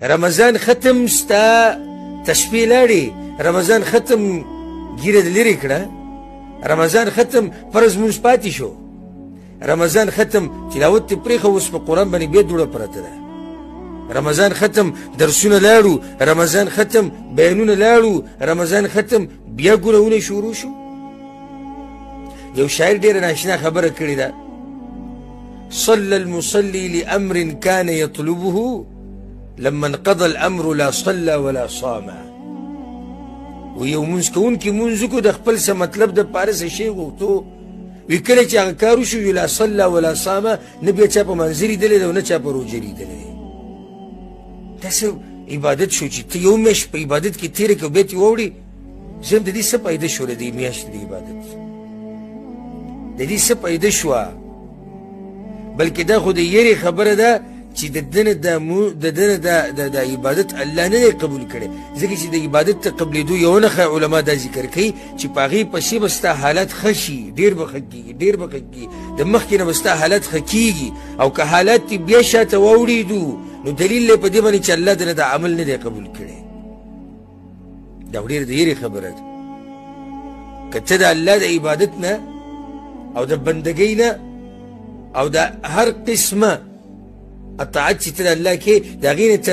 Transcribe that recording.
رمضان ختم ستا تشبیه لاړې، رمضان ختم ګیره دې لرې کړه، رمضان ختم فرض مونځ پاتې شو، رمضان ختم تلاوت دې پرېښه، اوس په قرآن باندې بیا دوړه پرته ده، رمضان ختم درسونه لاړو، رمضان ختم بیانونه لاړو، رمضان ختم بیا ګناهونه شروع شو. یو شاعر ډېره ناشنا خبره کړې ده، صلى المصلي لأمر كان يطلبه لما انقضى الأمر لا صلى ولا صام. ویو مونځ کوونکي مونځ وکړو د خپل څه مطلب د پاره څه شی غوښتو، وی کله چې هغه کار وشو لا صلى ولا صام، نه بیا چا په منځ لیدلی ده او نه چا په روژه لیدلی دی. داسې عبادت شو چې ته یو میاشت په عبادت کې تېره کړې او بیا ترې واوړې. زم د دې څه فایده شوله د میاشتې د عبادت، د دې څه فایده شوه؟ بلکې دا خو د یېرې خبره ده چې د دنه د عبادت الله نه دی قبول کړی، ځکه چې د عبادت ته قبلېدو یوه نښه علما دا ذکر کوي چې په هغې پسې به ستا حالت ښه شي، ډېر به ښه کېږي، ډېر به ښه کېږي، د مخکې نه به ستا حالت ښه کېږي، او که حالات دې بیا شاته واوړېدو نو دلیل دی په دې باندې چې الله دنه د عمل نه دی قبول کړی. دا ډېر د یېرې خبره ده. که ته د الله د عبادت نه او د بندګۍ نه او د هر قسمه اطاعت چې ته د الله کې د هغې نه ته